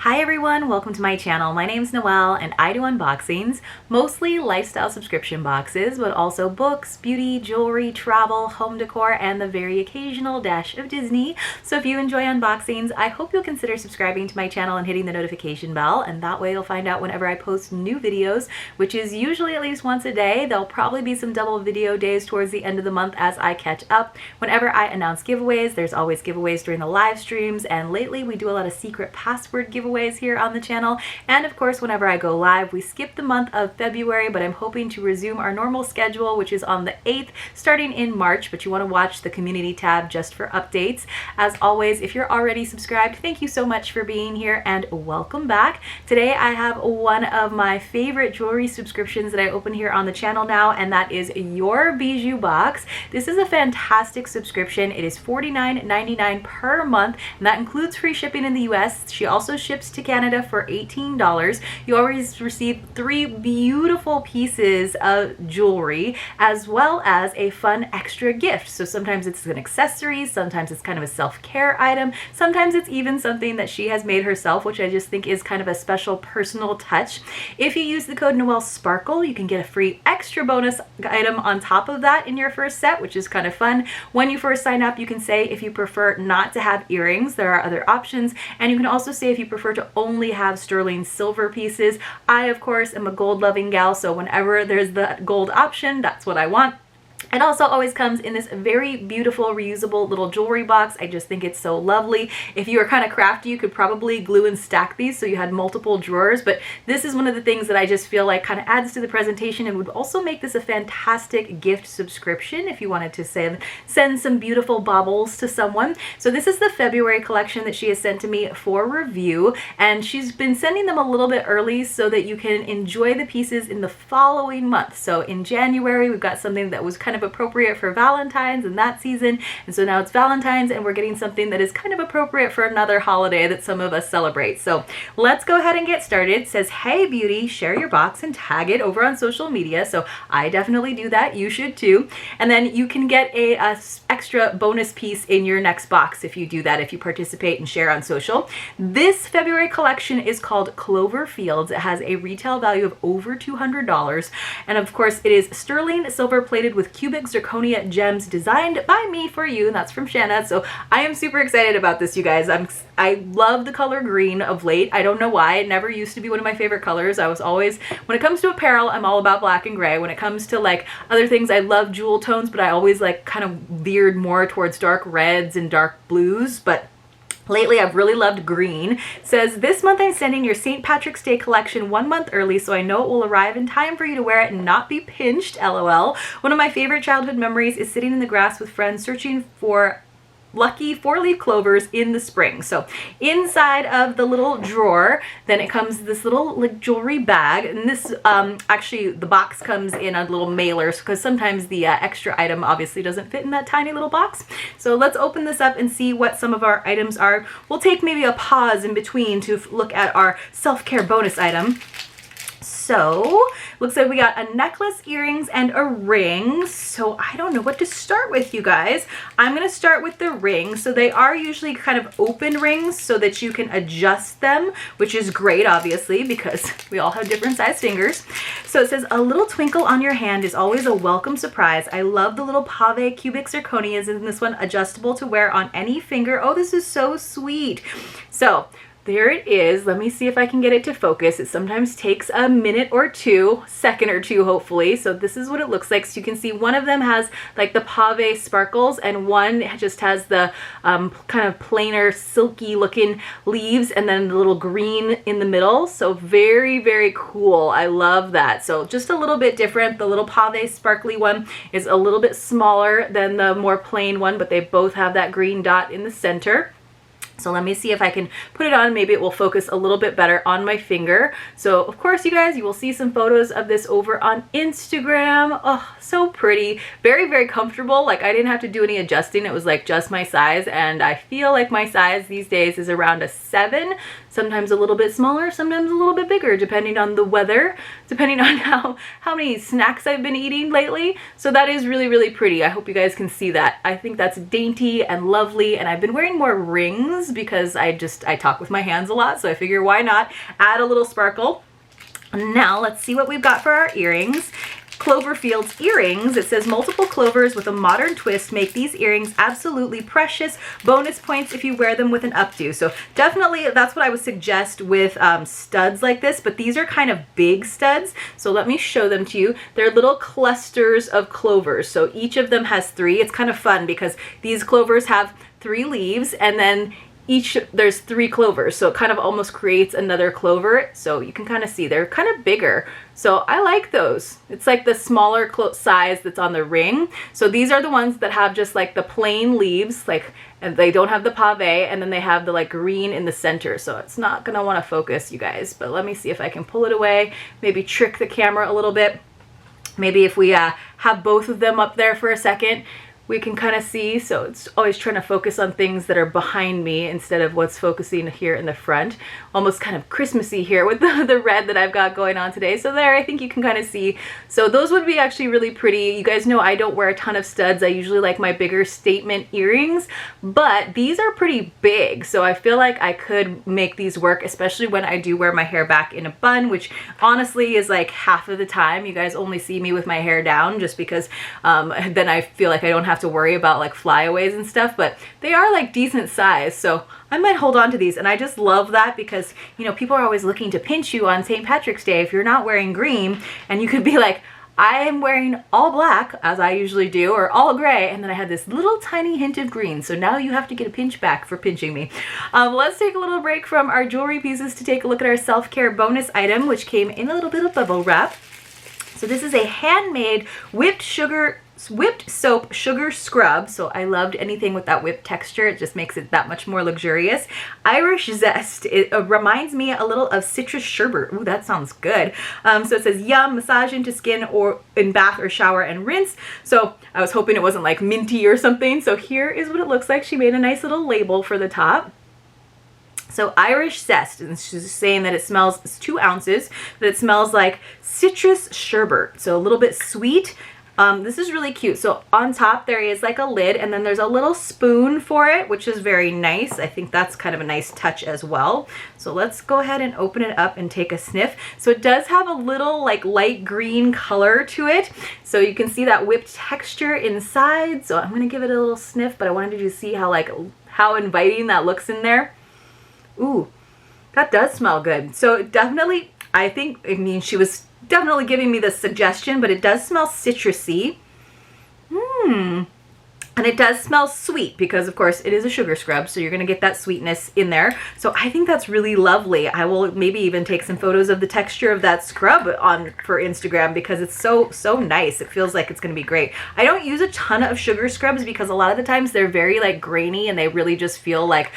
Hi everyone, welcome to my channel. My name's Noelle and I do unboxings, mostly lifestyle subscription boxes, but also books, beauty, jewelry, travel, home decor, and the very occasional dash of Disney. So if you enjoy unboxings, I hope you'll consider subscribing to my channel and hitting the notification bell, and that way you'll find out whenever I post new videos, which is usually at least once a day. There'll probably be some double video days towards the end of the month as I catch up. Whenever I announce giveaways, there's always giveaways during the live streams, and lately we do a lot of secret password giveaways here on the channel. And of course, whenever I go live, we skip the month of February, but I'm hoping to resume our normal schedule, which is on the 8th, starting in March, but you want to watch the community tab just for updates. As always, if you're already subscribed, thank you so much for being here and welcome back. Today I have one of my favorite jewelry subscriptions that I open here on the channel now, and that is Your Bijoux Box. This is a fantastic subscription. It is $49.99 per month, and that includes free shipping in the US. She also ships to Canada for $18. You always receive 3 beautiful pieces of jewelry as well as a fun extra gift. So sometimes it's an accessory, sometimes it's kind of a self-care item, sometimes it's even something that she has made herself, which I just think is kind of a special personal touch. If you use the code NoelleSparkle, you can get a free extra bonus item on top of that in your first set, which is kind of fun. When you first sign up, you can say if you prefer not to have earrings, there are other options, and you can also say if you prefer to only have sterling silver pieces. I, of course, am a gold loving gal, so whenever there's the gold option, that's what I want. It also always comes in this very beautiful reusable little jewelry box. I just think it's so lovely. If you are kind of crafty, you could probably glue and stack these so you had multiple drawers, but this is one of the things that I just feel like kind of adds to the presentation and would also make this a fantastic gift subscription if you wanted to send some beautiful baubles to someone. So this is the February collection that she has sent to me for review, and she's been sending them a little bit early so that you can enjoy the pieces in the following month. So in January, we've got something that was kind of appropriate for Valentine's in that season, and so now it's Valentine's and we're getting something that is kind of appropriate for another holiday that some of us celebrate. So let's go ahead and get started. It says, hey beauty, share your box and tag it over on social media. So I definitely do that. You should too. And then you can get a extra bonus piece in your next box if you do that, if you participate and share on social. This February collection is called Clover Fields. It has a retail value of over $200, and of course it is sterling silver plated with cubic zirconia gems designed by me for you, and that's from Shana. So I am super excited about this, you guys. I love the color green of late. I don't know why. It never used to be one of my favorite colors. I was always, when it comes to apparel, I'm all about black and gray. When it comes to like other things, I love jewel tones, but I always like kind of veered more towards dark reds and dark blues. But lately, I've really loved green. It says, this month I'm sending your St. Patrick's Day collection 1 month early, so I know it will arrive in time for you to wear it and not be pinched, LOL. One of my favorite childhood memories is sitting in the grass with friends searching for lucky 4-leaf clovers in the spring. So inside of the little drawer, then it comes this little like jewelry bag, and this actually the box comes in a little mailer because sometimes the extra item obviously doesn't fit in that tiny little box. So let's open this up and see what some of our items are. We'll take maybe a pause in between to look at our self-care bonus item. So looks like we got a necklace, earrings, and a ring. So I don't know what to start with, you guys. I'm going to start with the rings. So they are usually kind of open rings so that you can adjust them, which is great, obviously, because we all have different size fingers. So it says, a little twinkle on your hand is always a welcome surprise. I love the little pave cubic zirconias in this one, adjustable to wear on any finger. Oh, this is so sweet. So there it is. Let me see if I can get it to focus. It sometimes takes a minute or two, second or two, hopefully. So this is what it looks like. So you can see one of them has like the pave sparkles, and one just has the kind of plainer, silky looking leaves, and then the little green in the middle. So very, very cool. I love that. So just a little bit different. The little pave sparkly one is a little bit smaller than the more plain one, but they both have that green dot in the center. So let me see if I can put it on. Maybe it will focus a little bit better on my finger. So of course, you guys, you will see some photos of this over on Instagram. Oh, so pretty. Very, very comfortable. Like I didn't have to do any adjusting. It was like just my size. And I feel like my size these days is around a 7. Sometimes a little bit smaller, sometimes a little bit bigger, depending on the weather, depending on how many snacks I've been eating lately. So that is really, really pretty. I hope you guys can see that. I think that's dainty and lovely. And I've been wearing more rings gloves because I talk with my hands a lot, so I figure why not add a little sparkle. Now let's see what we've got for our earrings. Cloverfield's earrings. It says multiple clovers with a modern twist make these earrings absolutely precious. Bonus points if you wear them with an updo. So definitely that's what I would suggest with studs like this, but these are kind of big studs. So let me show them to you. They're little clusters of clovers. So each of them has 3. It's kind of fun because these clovers have 3 leaves, and then there's 3 clovers, so it kind of almost creates another clover. So you can kind of see they're kind of bigger. So I like those. It's like the smaller size that's on the ring. So these are the ones that have just like the plain leaves, like, and they don't have the pave, and then they have the like green in the center. So it's not gonna want to focus, you guys, but let me see if I can pull it away, maybe trick the camera a little bit. Maybe if we have both of them up there for a second, we can kind of see. So it's always trying to focus on things that are behind me instead of what's focusing here in the front. Almost kind of Christmassy here with the red that I've got going on today. So there, I think you can kind of see. So those would be actually really pretty. You guys know I don't wear a ton of studs. I usually like my bigger statement earrings, but these are pretty big. So I feel like I could make these work, especially when I do wear my hair back in a bun, which honestly is like half of the time. You guys only see me with my hair down just because then I feel like I don't have to worry about like flyaways and stuff, but they are like decent size. So I might hold on to these, and I just love that because, you know, people are always looking to pinch you on St. Patrick's Day if you're not wearing green, and you could be like, I am wearing all black, as I usually do, or all gray, and then I had this little tiny hint of green, so now you have to get a pinch back for pinching me. Let's take a little break from our jewelry pieces to take a look at our self-care bonus item, which came in a little bit of bubble wrap. So this is a handmade whipped soap sugar scrub. So I loved anything with that whipped texture. It just makes it that much more luxurious. Irish zest. It reminds me a little of citrus sherbet. Ooh, that sounds good. So it says yum, massage into skin or in bath or shower and rinse. So I was hoping it wasn't like minty or something. So here is what it looks like. She made a nice little label for the top. So Irish zest, and she's saying that it smells, it's 2 ounces, that it smells like citrus sherbet. So a little bit sweet. This is really cute. So on top there is like a lid, and then there's a little spoon for it, which is very nice. I think that's kind of a nice touch as well. So let's go ahead and open it up and take a sniff. So it does have a little like light green color to it. So you can see that whipped texture inside. So I'm gonna give it a little sniff, but I wanted you to see how inviting that looks in there. Ooh, that does smell good. So definitely, I mean, she was definitely giving me the suggestion, but it does smell citrusy. And it does smell sweet because, of course, it is a sugar scrub, so you're going to get that sweetness in there. So I think that's really lovely. I will maybe even take some photos of the texture of that scrub for Instagram because it's so nice. It feels like it's going to be great. I don't use a ton of sugar scrubs because a lot of the times they're very like grainy and they really just feel like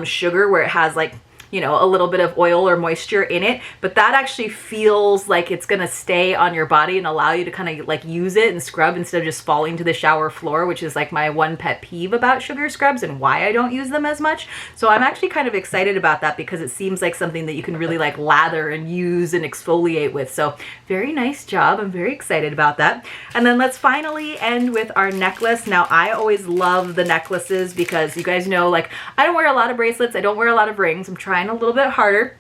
sugar, where it has like, you know, a little bit of oil or moisture in it, but that actually feels like it's gonna stay on your body and allow you to kind of like use it and scrub instead of just falling to the shower floor, which is like my one pet peeve about sugar scrubs and why I don't use them as much. So I'm actually kind of excited about that because it seems like something that you can really like lather and use and exfoliate with. So very nice job. I'm very excited about that. And then let's finally end with our necklace. Now I always love the necklaces because you guys know, like, I don't wear a lot of bracelets. I don't wear a lot of rings. I'm trying a little bit harder.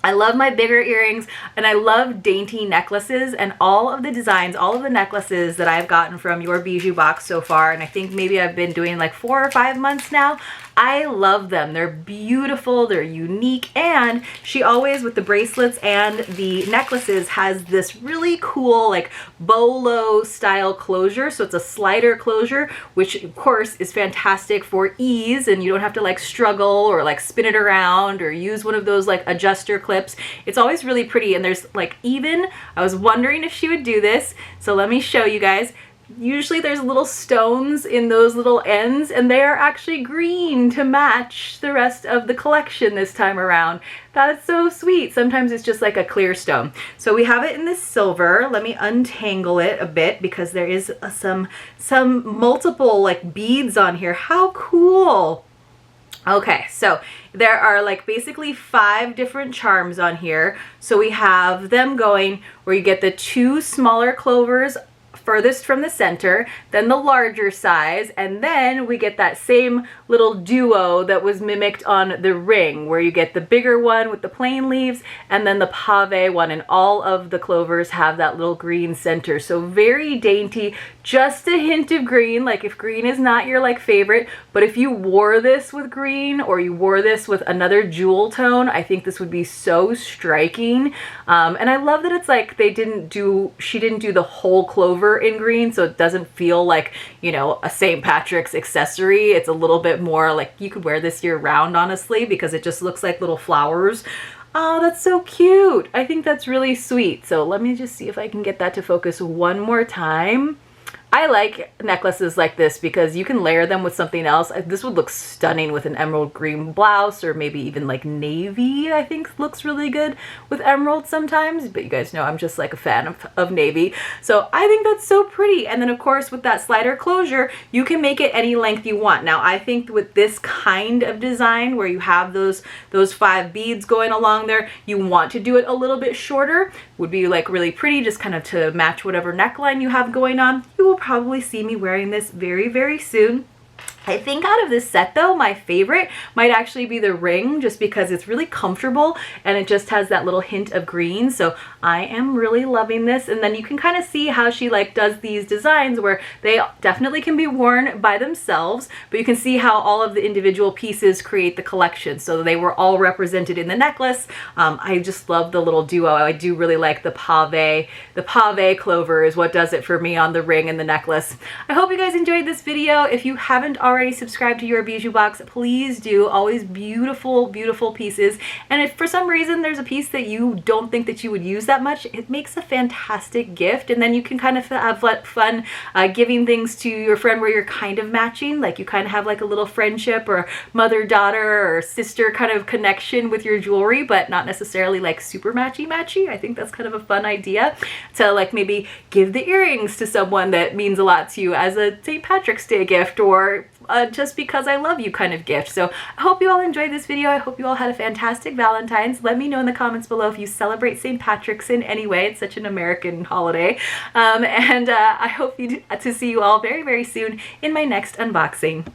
I love my bigger earrings, and I love dainty necklaces, and all of the designs, all of the necklaces that I've gotten from Your Bijoux Box so far, and I think maybe I've been doing like 4 or 5 months now, I love them. They're beautiful, they're unique, and she always, with the bracelets and the necklaces, has this really cool like bolo style closure. So it's a slider closure, which of course is fantastic for ease, and you don't have to like struggle or like spin it around or use one of those like adjuster clips. It's always really pretty, and there's like, even, I was wondering if she would do this, so let me show you guys. Usually there's little stones in those little ends, and they are actually green to match the rest of the collection this time around. That is so sweet. Sometimes it's just like a clear stone. So we have it in this silver. Let me untangle it a bit because there is some multiple like beads on here. How cool. Okay, so there are like basically 5 different charms on here. So we have them going where you get the 2 smaller clovers furthest from the center, then the larger size, and then we get that same little duo that was mimicked on the ring, where you get the bigger one with the plain leaves and then the pave one, and all of the Clovers have that little green center. So very dainty, just a hint of green, like if green is not your like favorite, but if you wore this with green or you wore this with another jewel tone, I think this would be so striking. And I love that it's like she didn't do the whole Clover in green, so it doesn't feel like, you know, a St. Patrick's accessory. It's a little bit more like you could wear this year round, honestly, because it just looks like little flowers. Oh, that's so cute. I think that's really sweet. So let me just see if I can get that to focus one more time. I like necklaces like this because you can layer them with something else. This would look stunning with an emerald green blouse, or maybe even like navy, I think looks really good with emerald sometimes. But you guys know I'm just like a fan of navy. So I think that's so pretty. And then of course with that slider closure, you can make it any length you want. Now I think with this kind of design where you have those 5 beads going along there, you want to do it a little bit shorter. Would be like really pretty, just kind of to match whatever neckline you have going on. You will probably see me wearing this very, very soon. I think out of this set though, my favorite might actually be the ring, just because it's really comfortable and it just has that little hint of green. So I am really loving this. And then you can kind of see how she like does these designs where they definitely can be worn by themselves, but you can see how all of the individual pieces create the collection. So they were all represented in the necklace. I just love the little duo. I do really like the pave. The pave Clover is what does it for me on the ring and the necklace. I hope you guys enjoyed this video. If you haven't already subscribed to Your Bijoux Box, please do. Always beautiful, beautiful pieces. And if for some reason there's a piece that you don't think that you would use that much, it makes a fantastic gift. And then you can kind of have fun giving things to your friend where you're kind of matching, like you kind of have like a little friendship or mother-daughter or sister kind of connection with your jewelry, but not necessarily like super matchy-matchy. I think that's kind of a fun idea to like maybe give the earrings to someone that means a lot to you as a St. Patrick's Day gift, or just because I love you kind of gift. So I hope you all enjoyed this video. I hope you all had a fantastic Valentine's. Let me know in the comments below if you celebrate St. Patrick's in any way. It's such an American holiday. I hope to see you all very, very soon in my next unboxing.